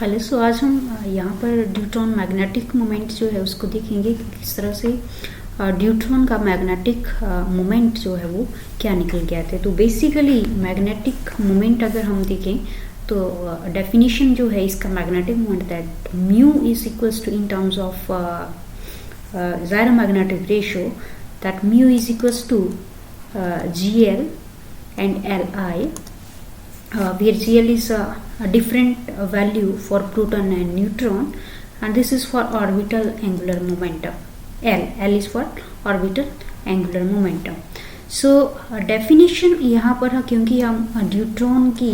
Hello. सो आज हम यहाँ पर ड्यूट्रॉन मैग्नेटिक मोमेंट जो है उसको देखेंगे कि किस तरह से ड्यूट्रॉन का मैग्नेटिक मोमेंट जो है वो क्या निकल के आते हैं। तो बेसिकली मैग्नेटिक मोमेंट अगर हम देखें तो डेफिनेशन जो है इसका magnetic moment that mu is equals to in terms of gyromagnetic ratio that mu is equals to GL and Li, where GL is a different value for proton and neutron, and this is for orbital angular momentum. L is for orbital angular momentum. So definition यहाँ पर है, क्योंकि हम deuteron की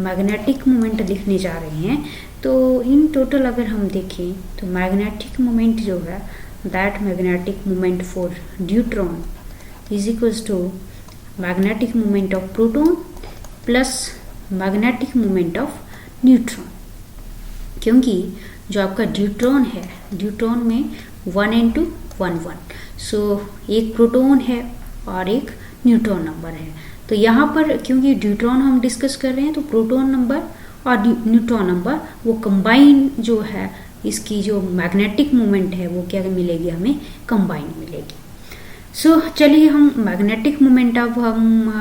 magnetic moment लिखने जा रहे हैं, तो इन टोटल अगर हम देखें तो मैग्नेटिक मोमेंट जो है that magnetic moment for neutron is equals to magnetic moment of proton plus magnetic moment of neutron. क्योंकि जो आपका ड्यूट्रॉन है, ड्यूट्रॉन में 1 and 2 1 1, सो एक प्रोटॉन है और एक न्यूट्रॉन नंबर है। तो यहाँ पर क्योंकि ड्यूट्रॉन हम डिस्कस कर रहे हैं तो प्रोटॉन नंबर और न्यूट्रॉन नंबर वो कंबाइन जो है इसकी जो मैग्नेटिक मोमेंट है वो क्या मिलेगी, हमें कंबाइन मिलेगी। सो चलिए हम मैग्नेटिक मोमेंट अब हम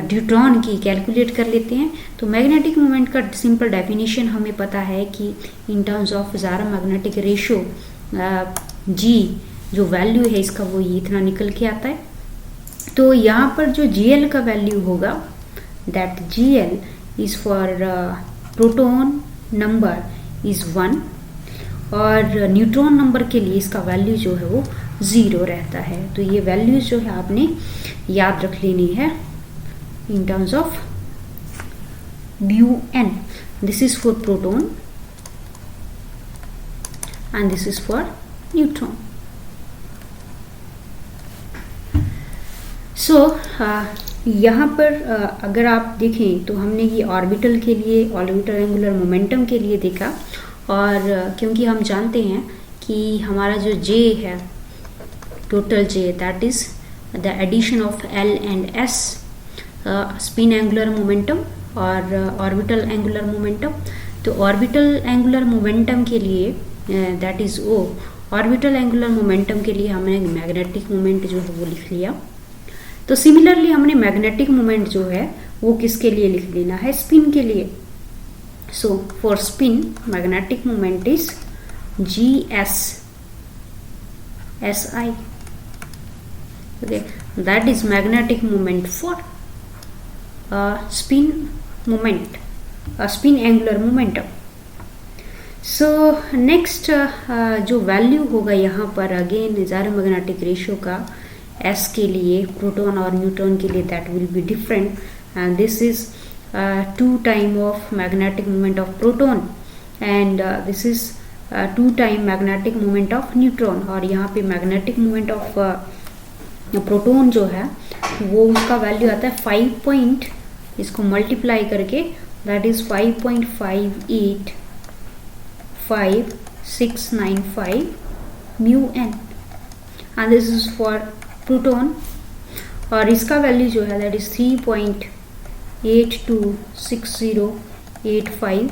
ड्यूट्रॉन की कैलकुलेट कर लेते हैं। तो मैग्नेटिक मोमेंट का सिंपल डेफिनेशन हमें पता है कि इन टर्म्स ऑफ ज़ायरोमैग्नेटिक रेशियो जी जो वैल्यू है इसका वो ये इतना निकल के आता है। तो यहाँ पर जो GL का वैल्यू होगा that GL is for proton number is 1 और न्यूट्रॉन नंबर के लिए इसका वैल्यू जो है वो 0 रहता है। तो ये वैल्यूज जो है आपने याद रख लेनी है in terms of mu N. This is for proton and this is for neutron. So यहाँ पर अगर आप देखें तो हमने ये ऑर्बिटल के लिए ऑर्बिटल एंगुलर मोमेंटम के लिए देखा, और क्योंकि हम जानते हैं कि हमारा जो J है total J that is the addition of L and S spin angular momentum और ऑर्बिटल एंगुलर मोमेंटम। तो ऑर्बिटल एंगुलर मोमेंटम के लिए that is O, orbital angular momentum के लिए हमने मैग्नेटिक मोमेंट जो है वो लिख लिया। तो सिमिलरली हमने मैग्नेटिक मोमेंट जो है वो किसके लिए लिख लेना है, स्पिन के लिए। So for spin magnetic moment is GS SI. Okay, that is magnetic moment for spin moment, spin angular momentum. So next जो वैल्यू होगा यहाँ पर अगेन ज़ायरोमैग्नेटिक रेशियो का S के लिए, प्रोटॉन और न्यूट्रॉन के लिए that will be different, and this is 2 time of magnetic moment of proton and this is 2 time magnetic moment of neutron। और यहाँ पे magnetic moment of proton जो है वो उसका वैल्यू आता है 5 इसको मल्टीप्लाई करके that is 5.85695 mu N, and this is for proton. और इसका वैल्यू जो है that is 3.826085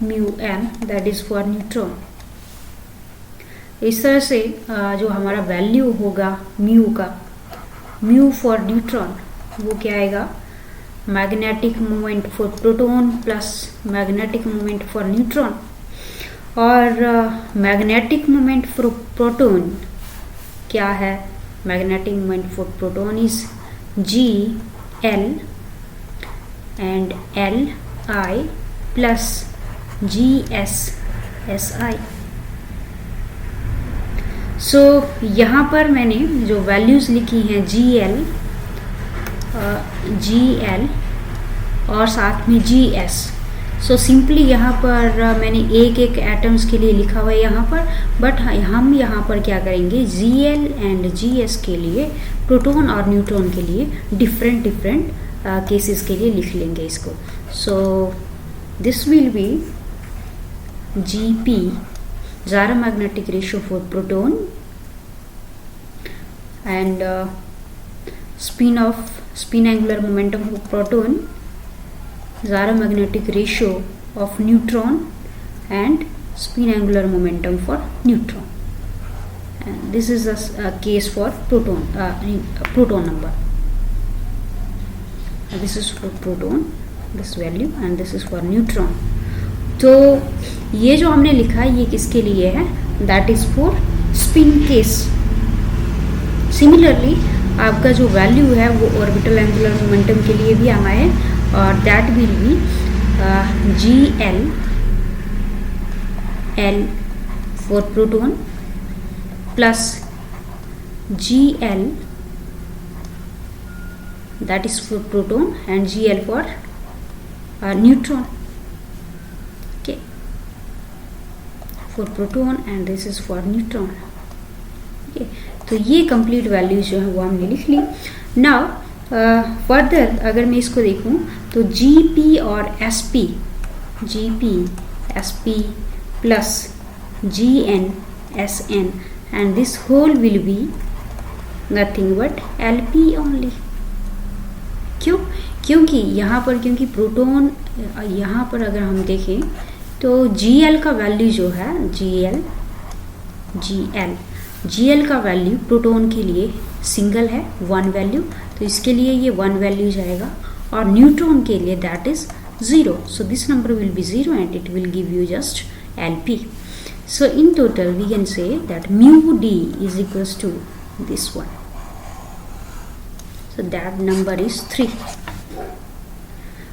mu N, that is for neutron. इस तरह से जो हमारा वैल्यू होगा म्यू का, म्यू फॉर न्यूट्रॉन वो क्या आएगा, magnetic moment for proton plus magnetic moment for neutron. और मैग्नेटिक मोमेंट फॉर प्रोटॉन क्या है, magnetic moment for proton is GL and Li plus GS SI। सो यहाँ पर मैंने जो वैल्यूज लिखी हैं GL और साथ में GS, सो सिंपली यहाँ पर मैंने एक एक एटम्स के लिए लिखा हुआ है यहाँ पर, बट हम यहाँ पर क्या करेंगे GL एंड GS के लिए, प्रोटॉन और न्यूट्रॉन के लिए डिफरेंट केसेस के लिए लिख लेंगे इसको। So this will be GP gyromagnetic ratio for proton and spin angular momentum for proton, gyromagnetic ratio of neutron and spin angular momentum for neutron. And this is a case for proton number. This is for proton, this value, and this is for neutron. तो ये जो हमने लिखा है ये किसके लिए है? That is for spin case. Similarly आपका जो वैल्यू है वो ऑर्बिटल एंगुलर मोमेंटम के लिए भी आना है, और that will be GL L for proton plus GL, that is for proton, and GL for neutron. Okay, for proton and this is for neutron. Okay, तो ये कंप्लीट वैल्यूज जो है वो हमने लिख ली. नाउ फर्दर अगर मैं इसको देखूं तो GP और SP, GP SP plus GN SN, and this whole will be nothing but LP only. क्यों? क्योंकि यहाँ पर, क्योंकि प्रोटॉन यहाँ पर अगर हम देखें तो GL का वैल्यू जो है GL का वैल्यू प्रोटॉन के लिए सिंगल है, 1 वैल्यू, तो इसके लिए ये 1 वैल्यू जाएगा, और न्यूट्रॉन के लिए that is 0. So this number will be 0 and it will give you just LP. So in total we can say that mu D is equals to this one. So that number is 3.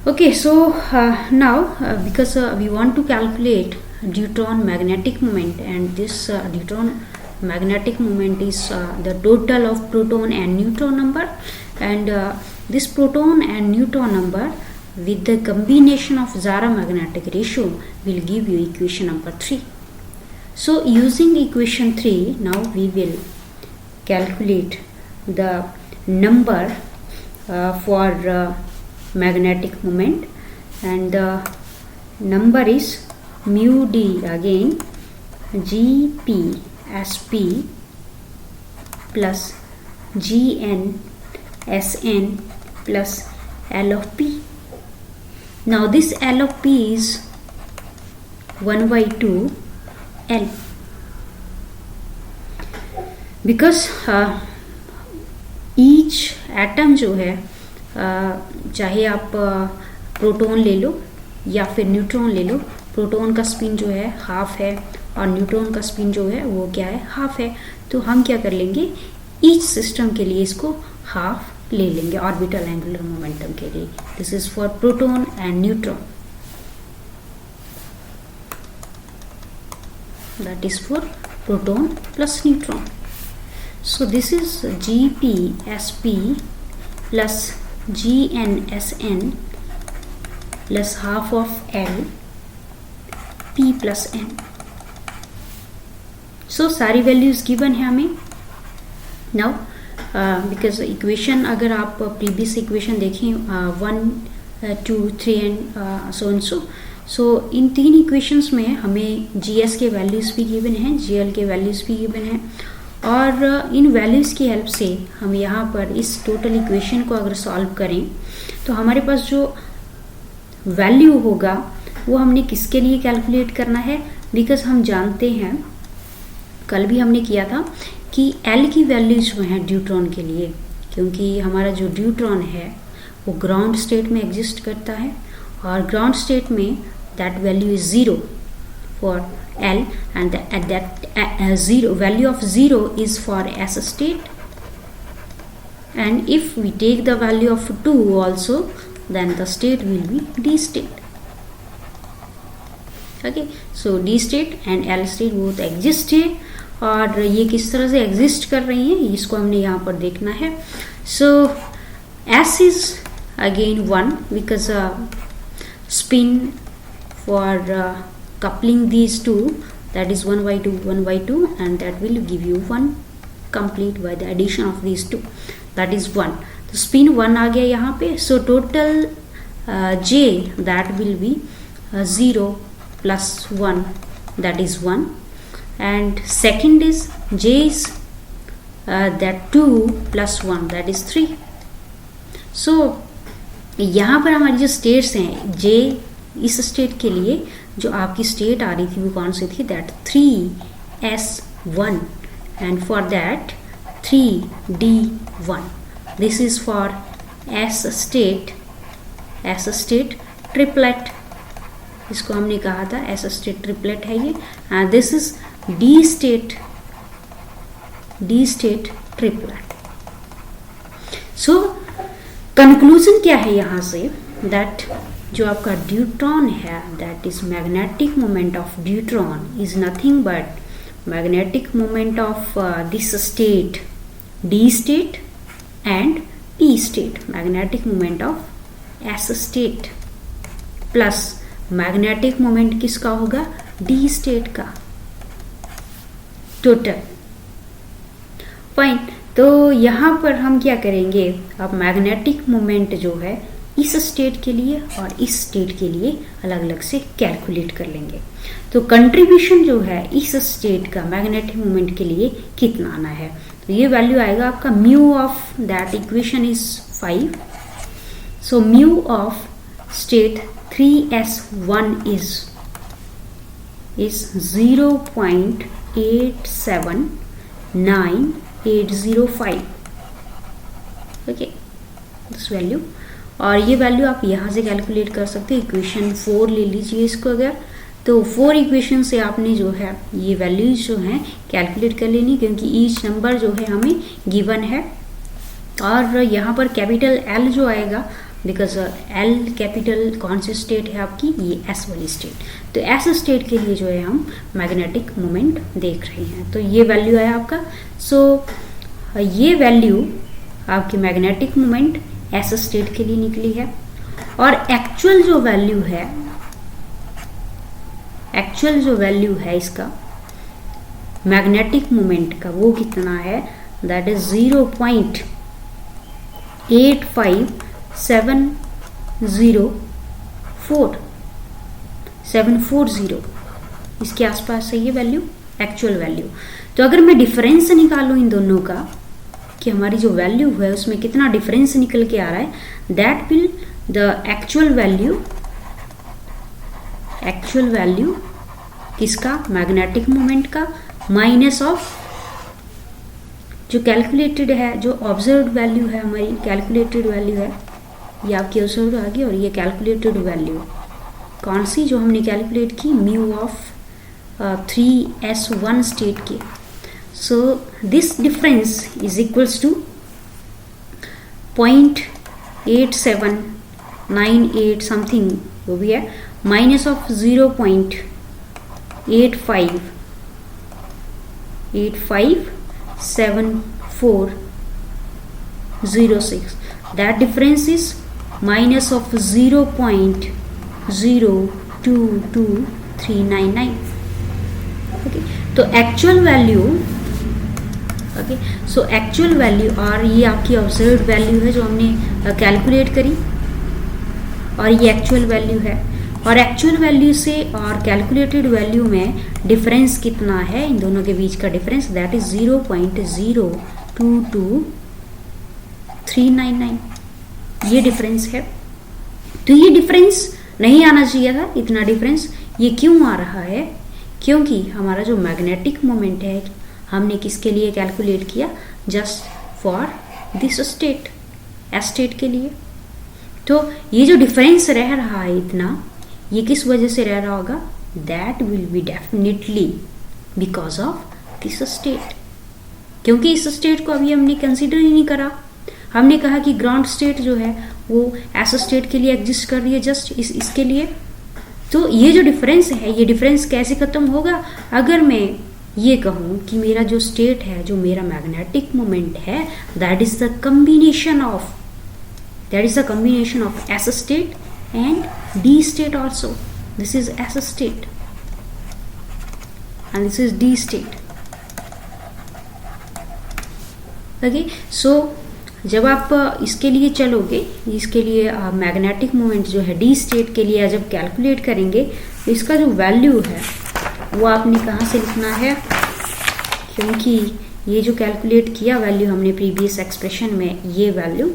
Okay, so now because we want to calculate deuteron magnetic moment, and this deuteron magnetic moment is the total of proton and neutron number, and this proton and neutron number with the combination of Zara magnetic ratio will give you equation number 3. So using equation 3, now we will calculate the number for magnetic moment, and the number is mu D, again GP SP plus GN SN plus L of P. Now this L of P is 1/2 L, because each atom जो है चाहे आप proton ले लो या फिर neutron ले लो, proton का spin जो है हाफ है और न्यूट्रॉन का स्पिन जो है वो क्या है, हाफ है. तो हम क्या कर लेंगे, ईच सिस्टम के लिए इसको हाफ ले लेंगे ऑर्बिटल एंगुलर मोमेंटम के लिए. This is for proton and neutron, that is for proton plus neutron. So this is GP SP plus GN SN plus half of L P plus N. So सारी values given है हमें. Now because equation अगर आप previous equation देखें 1 2 3 and so and so in 3 equations में हमें GS के values भी गिवन हैं, GL के वैल्यूज़ भी गिवन हैं, और इन वैल्यूज़ की हेल्प से हम यहाँ पर इस टोटल इक्वेशन को अगर सॉल्व करें तो हमारे पास जो वैल्यू होगा वो हमने किसके लिए कैलकुलेट करना है. बिकॉज हम जानते हैं, कल भी हमने किया था कि L की वैल्यूज जो हैं ड्यूट्रॉन के लिए, क्योंकि हमारा जो ड्यूट्रॉन है वो ग्राउंड स्टेट में एग्जिस्ट करता है, और ग्राउंड स्टेट में that value is 0 for L, and that zero value of 0 is for S state, and if we take the value of 2 also, then the state will be D state. Okay, so D state and L state both exist है, और ये किस तरह से exist कर रही हैं इसको हमने यहाँ पर देखना है. So S is again 1 because spin for coupling these two, that is 1/2, and that will give you 1 complete by the addition of these two, that is 1. तो spin 1 आ गया यहाँ पे. so total J that will be 0 plus 1, that is 1, and second is J is that 2 plus 1, that is 3. so यहाँ पर हमारी जो states हैं J इस स्टेट के लिए जो आपकी स्टेट आ रही थी वो कौन सी थी, that 3s1 and for that 3d1. This is for S state triplet, इसको हमने कहा था एस स्टेट ट्रिपलेट है ये. And this is D state triplet. So conclusion क्या है यहाँ से, दैट जो आपका ड्यूट्रॉन है, that is magnetic moment of deuteron is nothing but magnetic moment of this state D state and P state, magnetic moment of S state plus magnetic moment किसका होगा, D state का total. Fine. तो यहाँ पर हम क्या करेंगे, अब मैग्नेटिक मोमेंट जो है इस स्टेट के लिए और इस स्टेट के लिए अलग अलग से कैलकुलेट कर लेंगे. तो कंट्रीब्यूशन जो है इस स्टेट का मैग्नेटिक मोमेंट के लिए कितना आना है, तो ये वैल्यू आएगा आपका mu of that equation is 5. So mu of state 3s1 is 0.879805. Okay, this value. और ये वैल्यू आप यहाँ से कैलकुलेट कर सकते हैं. इक्वेशन 4 ले लीजिए इसको अगर, तो 4 इक्वेशन से आपने जो है ये वैल्यूज जो हैं कैलकुलेट कर लेनी, क्योंकि ईच नंबर जो है हमें गिवन है. और यहाँ पर कैपिटल L जो आएगा, बिकॉज L कैपिटल कौन सी स्टेट है आपकी, ये S वाली स्टेट. तो S स्टेट के लिए जो है हम मैग्नेटिक मोमेंट देख रहे हैं. तो ये वैल्यू आया आपका. सो ये वैल्यू आपकी मैग्नेटिक मोमेंट S स्टेट के लिए निकली है. और एक्चुअल जो वैल्यू है इसका मैग्नेटिक मोमेंट का, वो कितना है, दैट इज 0.85740 इसके आसपास है ये वैल्यू, एक्चुअल वैल्यू. तो अगर मैं डिफरेंस निकालूं इन दोनों का कि हमारी जो वैल्यू है उसमें कितना डिफरेंस निकल के आ रहा है, that will the actual value किसका, मैग्नेटिक मोमेंट का, माइनस ऑफ जो कैलकुलेटेड है, जो ऑब्जर्व्ड वैल्यू है हमारी, कैलकुलेटेड वैल्यू है ये आपकी ऑब्जर्व्ड आ गई, और ये कैलकुलेटेड वैल्यू कौन सी जो हमने कैलकुलेट की, म्यू ऑफ 3s1 स्टेट की. So this difference is equals to 0.8798 something वो भी है, minus of 0.857406. that difference is minus of 0.022399. okay, तो actual value, okay, so actual value और ये आपकी ऑब्जर्व्ड वैल्यू है जो हमने कैलकुलेट करी, और ये एक्चुअल वैल्यू है. और एक्चुअल वैल्यू से और कैलकुलेटेड वैल्यू में डिफरेंस कितना है, इन दोनों के बीच का डिफरेंस, दैट इज 0.022399. ये डिफरेंस है. तो ये डिफरेंस नहीं आना चाहिए था, इतना डिफरेंस. ये क्यों आ रहा है, क्योंकि हमारा जो मैग्नेटिक मोमेंट है हमने किसके लिए कैलकुलेट किया, just for this state, S state के लिए. तो ये जो डिफरेंस रह रहा है इतना, ये किस वजह से रह रहा होगा, that will be definitely because of this state. क्योंकि इस स्टेट को अभी हमने कंसीडर ही नहीं करा. हमने कहा कि ग्राउंड स्टेट जो है वो एस स्टेट के लिए एग्जिस्ट कर रही है, जस्ट इसके लिए. तो ये जो डिफरेंस है, ये डिफरेंस कैसे खत्म होगा, अगर मैं ये कहूँ कि मेरा जो स्टेट है, जो मेरा मैग्नेटिक मोमेंट है, that is the combination of S state and D state also. This is S state and this is D state. Okay, so जब आप इसके लिए चलोगे, इसके लिए मैग्नेटिक मोमेंट जो है D स्टेट के लिए जब कैलकुलेट करेंगे, तो इसका जो वैल्यू है वो आपने कहाँ से लिखना है, क्योंकि ये जो कैलकुलेट किया वैल्यू हमने प्रीवियस एक्सप्रेशन में, ये वैल्यू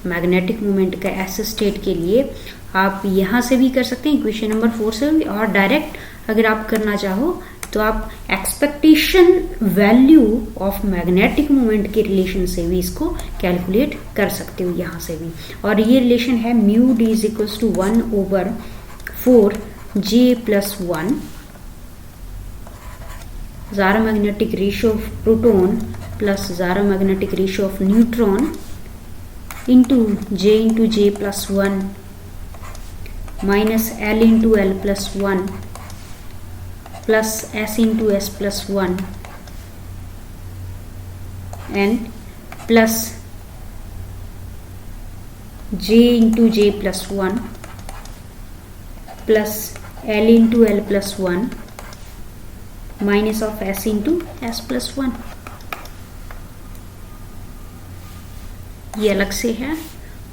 मैग्नेटिक मोमेंट का एस स्टेट के लिए आप यहाँ से भी कर सकते हैं इक्वेशन नंबर 4 से भी, और डायरेक्ट अगर आप करना चाहो तो आप expectation value of magnetic moment के रिलेशन से भी इसको कैलकुलेट कर सकते हो यहाँ से भी। और ये रिलेशन है mu D is equals to 1/4 J + 1 gyromagnetic ratio of proton plus gyromagnetic ratio of neutron into J + 1 minus L × L + 1 plus S × S + 1 and plus J × J + 1 plus L × L + 1 minus of S × S + 1। ये अलग से है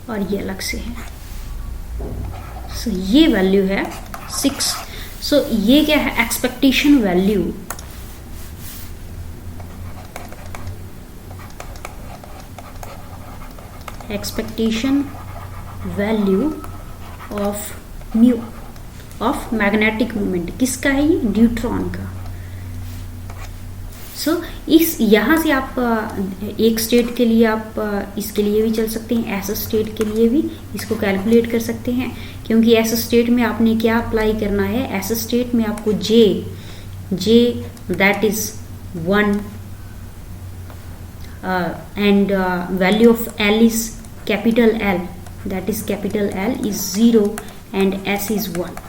और ये अलग से है। सो ये वैल्यू है 6। सो ये क्या है, expectation value of mu of magnetic moment. किसका है ये? ड्यूट्रॉन का। सो इस यहाँ से आप एक स्टेट के लिए आप इसके लिए भी चल सकते हैं, एस स्टेट के लिए भी इसको कैलकुलेट कर सकते हैं, क्योंकि एस स्टेट में आपने क्या अप्लाई करना है, एस स्टेट में आपको J that is 1 and value of L is capital L, that is capital L is 0 and S is 1।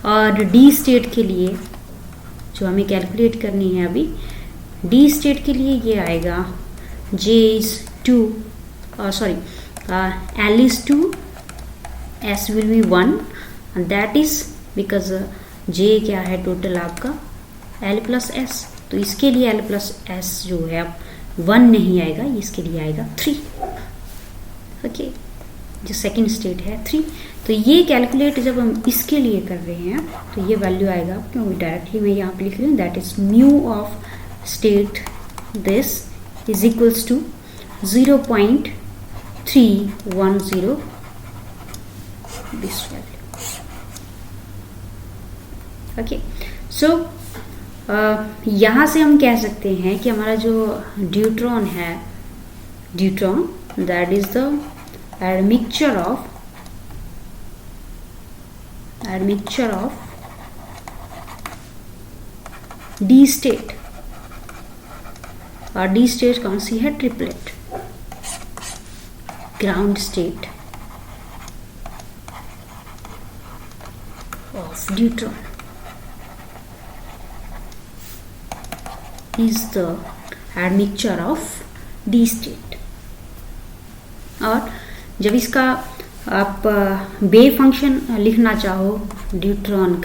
और डी स्टेट के लिए जो हमें कैलकुलेट करनी है अभी, डी स्टेट के लिए ये आएगा J is 2 L is 2, S will be 1 and that is because J क्या है टोटल आपका L + S, तो इसके लिए L + S जो है अब 1 नहीं आएगा, इसके लिए आएगा 3। ओके, जो सेकंड स्टेट है 3। तो ये कैलकुलेट जब हम इसके लिए कर रहे हैं तो ये वैल्यू आएगा, क्योंकि डायरेक्टली मैं यहाँ पे लिख रही हूँ, that is mu of state this is equals to 0.310 this value. Okay, so यहाँ से हम कह सकते हैं कि हमारा जो ड्यूट्रॉन है, deuteron that is the admixture of D state, और D state कौन सी है? Triplet. Ground state of deuteron is the admixture of D state। और जब इसका आप वेव फंक्शन लिखना चाहो ड्यूट्रॉन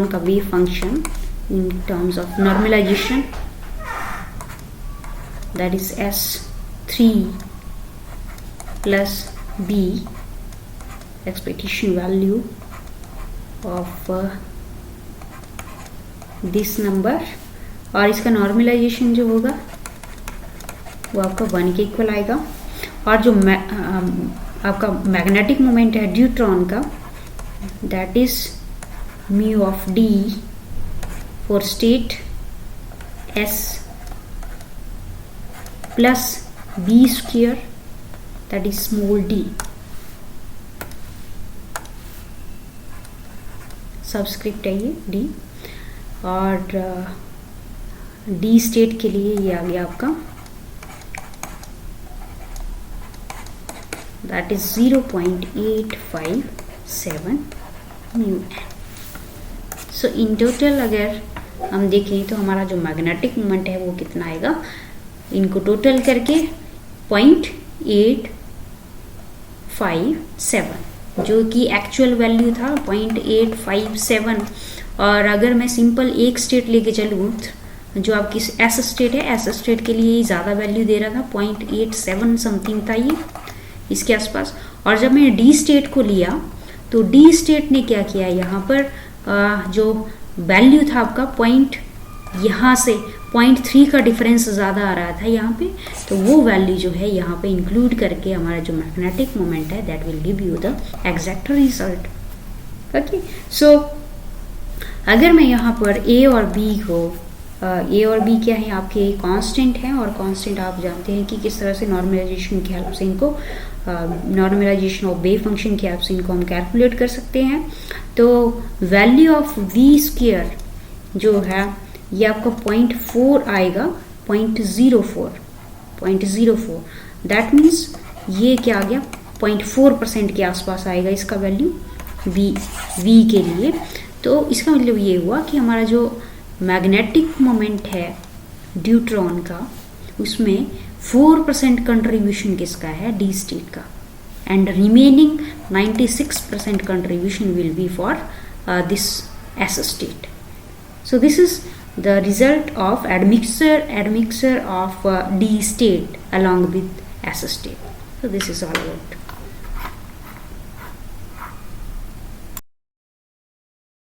का wave function in terms of normalization, that is S3 plus B expectation value of this number, और इसका नॉर्मलाइजेशन जो होगा वो आपका 1 के इक्वल आएगा। और जो आपका मैग्नेटिक मोमेंट है ड्यूट्रॉन का, that is mu of D for state S plus B square, that is small D, subscript है ये डी। और डी स्टेट के लिए ये आ गया आपका, that is 0.857 mu. So in total अगर हम देखें तो हमारा जो मैग्नेटिक मोमेंट है वो कितना आएगा, इनको टोटल करके 0.857, जो कि एक्चुअल वैल्यू था 0.857। और अगर मैं सिंपल एक स्टेट लेके चलूँ, जो आपकी एस स्टेट है, एस स्टेट के लिए ज़्यादा वैल्यू दे रहा था, 0.87 समथिंग था ये इसके आसपास। और जब मैंने डी स्टेट को लिया तो डी स्टेट ने क्या किया, यहाँ पर जो वैल्यू था आपका यहाँ से 0.3 का डिफरेंस ज़्यादा आ रहा था यहाँ पे, तो वो वैल्यू जो है यहाँ पे इंक्लूड करके हमारा जो मैग्नेटिक मोमेंट है that will give you the exact result. Okay, so अगर मैं यहाँ पर ए और बी को ए और बी क्या है आपके कांस्टेंट हैं, और कांस्टेंट आप जानते हैं कि किस तरह से नॉर्मलाइजेशन की हेल्प से इनको नॉर्मलाइजेशन ऑफ वेव फंक्शन की हेल्प से इनको हम कैलकुलेट कर सकते हैं। तो वैल्यू ऑफ वी स्क्वायर जो है ये आपका 0.4 आएगा, 0.04 दैट मीन्स ये क्या आ गया 0.4% के आसपास आएगा इसका वैल्यू वी के लिए। तो इसका मतलब ये हुआ कि हमारा जो मैग्नेटिक मोमेंट है ड्यूट्रॉन का उसमें 4% कंट्रीब्यूशन किसका है, डी स्टेट का, and remaining 96% contribution will be for this S state. So this is the result of admixture of D state along with S state. So this is all about.